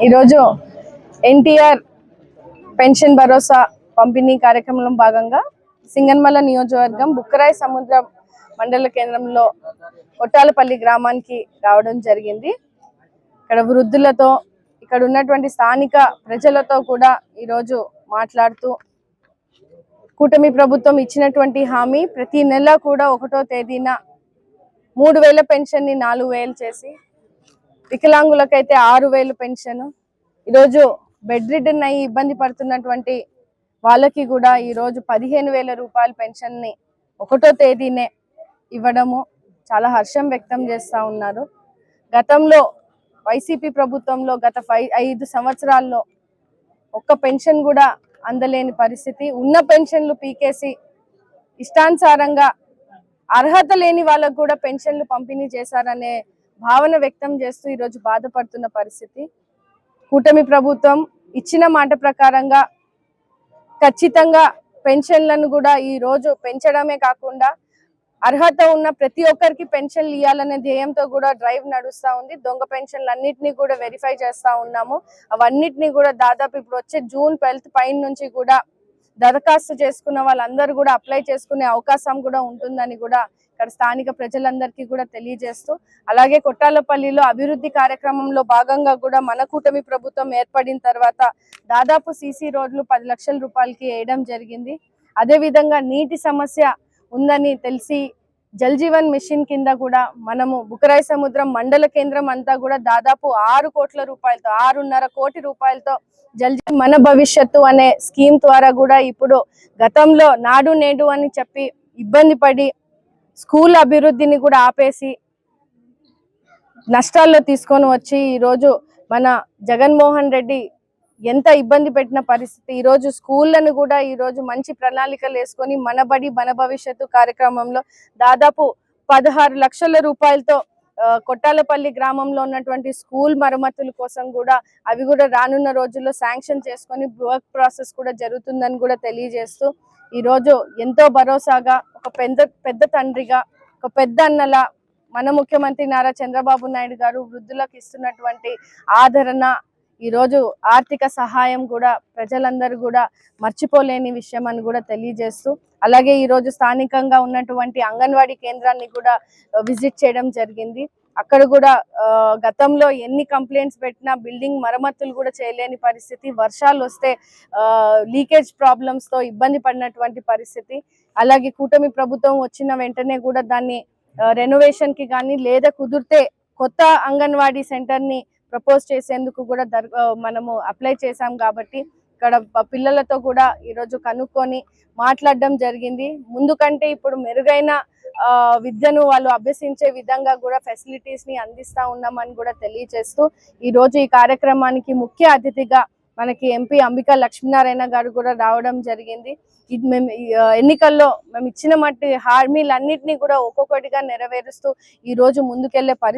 ఈరోజు ఎన్టీఆర్ పెన్షన్ భరోసా పంపిణీ కార్యక్రమంలో భాగంగా సింగనమల నియోజకవర్గం బుక్కరాయ సముద్రం మండల కేంద్రంలో కొట్టాలపల్లి గ్రామానికి రావడం జరిగింది. ఇక్కడ వృద్ధులతో ఇక్కడ ఉన్నటువంటి స్థానిక ప్రజలతో కూడా ఈరోజు మాట్లాడుతూ కూటమి ప్రభుత్వం ఇచ్చినటువంటి హామీ ప్రతి నెల కూడా 1వ తేదీన 3000 పెన్షన్ ని 4000 చేసి వికలాంగులకైతే 6000 పెన్షన్, ఈరోజు బెడ్ రిడన్ అయ్యి ఇబ్బంది పడుతున్నటువంటి వాళ్ళకి కూడా ఈరోజు 15000 రూపాయల పెన్షన్ ని 1వ తేదీనే ఇవ్వడము చాలా హర్షం వ్యక్తం చేస్తూ ఉన్నారు. గతంలో వైసీపీ ప్రభుత్వంలో గత 5 సంవత్సరాల్లో ఒక్క పెన్షన్ కూడా అందలేని పరిస్థితి, ఉన్న పెన్షన్లు పీకేసి ఇష్టానుసారంగా అర్హత లేని వాళ్ళకు కూడా పెన్షన్లు పంపిణీ చేశారనే భావన వ్యక్తం చేస్తూ ఈరోజు బాధపడుతున్న పరిస్థితి. కూటమి ప్రభుత్వం ఇచ్చిన మాట ప్రకారంగా ఖచ్చితంగా పెన్షన్లను కూడా ఈ రోజు పెంచడమే కాకుండా అర్హత ఉన్న ప్రతి ఒక్కరికి పెన్షన్లు ఇవ్వాలనే ధ్యేయంతో కూడా డ్రైవ్ నడుస్తూ ఉంది. దొంగ పెన్షన్లు అన్నిటినీ కూడా వెరిఫై చేస్తూ ఉన్నాము. అవన్నిటినీ కూడా దాదాపు ఇప్పుడు వచ్చే జూన్ 12 పైన నుంచి కూడా దరఖాస్తు చేసుకున్న వాళ్ళందరూ కూడా అప్లై చేసుకునే అవకాశం కూడా ఉంటుందని కూడా ఇక్కడ స్థానిక ప్రజలందరికీ కూడా తెలియజేస్తూ, అలాగే కొట్టాలపల్లిలో అభివృద్ధి కార్యక్రమంలో భాగంగా కూడా మన కూటమి ప్రభుత్వం ఏర్పడిన తర్వాత దాదాపు సీసీ రోడ్లు 10 లక్షల రూపాయలకి వేయడం జరిగింది. అదేవిధంగా నీటి సమస్య ఉందని తెలిసి జల్ జీవన్ మిషన్ కింద కూడా మనము బుక్కరాయ సముద్రం మండల కేంద్రం అంతా కూడా దాదాపు 6 కోట్ల రూపాయలతో 6.5 కోటి రూపాయలతో జల్ జీవన్ మన భవిష్యత్తు అనే స్కీమ్ ద్వారా కూడా ఇప్పుడు గతంలో నాడు నేడు అని చెప్పి ఇబ్బంది పడి స్కూల్ అభివృద్ధిని కూడా ఆపేసి నష్టాల్లో తీసుకొని వచ్చి ఈరోజు మన జగన్మోహన్ రెడ్డి ఎంత ఇబ్బంది పెట్టిన పరిస్థితి. ఈరోజు స్కూళ్లను కూడా ఈరోజు మంచి ప్రణాళికలు వేసుకొని మన బడి మన భవిష్యత్తు కార్యక్రమంలో దాదాపు 16 లక్షల రూపాయలతో కొట్టాలపల్లి గ్రామంలో ఉన్నటువంటి స్కూల్ మరమ్మతుల కోసం కూడా అవి కూడా రానున్న రోజుల్లో శాంక్షన్ చేసుకొని వర్క్ ప్రాసెస్ కూడా జరుగుతుందని కూడా తెలియజేస్తూ ఈరోజు ఎంతో భరోసాగా ఒక పెద్ద తండ్రిగా ఒక పెద్ద అన్నలా మన ముఖ్యమంత్రి నారా చంద్రబాబు నాయుడు గారు వృద్ధులకు ఇస్తున్నటువంటి ఆదరణ, ఈరోజు ఆర్థిక సహాయం కూడా ప్రజలందరూ కూడా మర్చిపోలేని విషయం అని కూడా తెలియజేస్తూ, అలాగే ఈరోజు స్థానికంగా ఉన్నటువంటి అంగన్వాడీ కేంద్రాన్ని కూడా విజిట్ చేయడం జరిగింది. అక్కడ కూడా గతంలో ఎన్ని కంప్లైంట్స్ పెట్టినా బిల్డింగ్ మరమ్మతులు కూడా చేయలేని పరిస్థితి, వర్షాలు వస్తే లీకేజ్ ప్రాబ్లమ్స్ తో ఇబ్బంది పడినటువంటి పరిస్థితి. అలాగే కూటమి ప్రభుత్వం వచ్చిన వెంటనే కూడా దాన్ని రెనోవేషన్ కి కానీ లేదా కుదిరితే కొత్త అంగన్వాడీ సెంటర్ ని ప్రపోజ్ చేసేందుకు కూడా మనము అప్లై చేశాం కాబట్టి ఇక్కడ పిల్లలతో కూడా ఈరోజు కనుక్కొని మాట్లాడడం జరిగింది. ముందు కంటే ఇప్పుడు మెరుగైన విద్యను వాళ్ళు అభ్యసించే విధంగా కూడా ఫెసిలిటీస్ ని అందిస్తా ఉన్నామని కూడా తెలియజేస్తూ ఈ రోజు ఈ కార్యక్రమానికి ముఖ్య అతిథిగా మనకి ఎంపీ అంబికా లక్ష్మీనారాయణ గారు కూడా రావడం జరిగింది. ఇది మేము ఎన్నికల్లో మేము ఇచ్చిన మట్టి హామీలన్నింటినీ కూడా ఒక్కొక్కటిగా నెరవేరుస్తూ ఈ రోజు ముందుకెళ్లే పరిస్థితి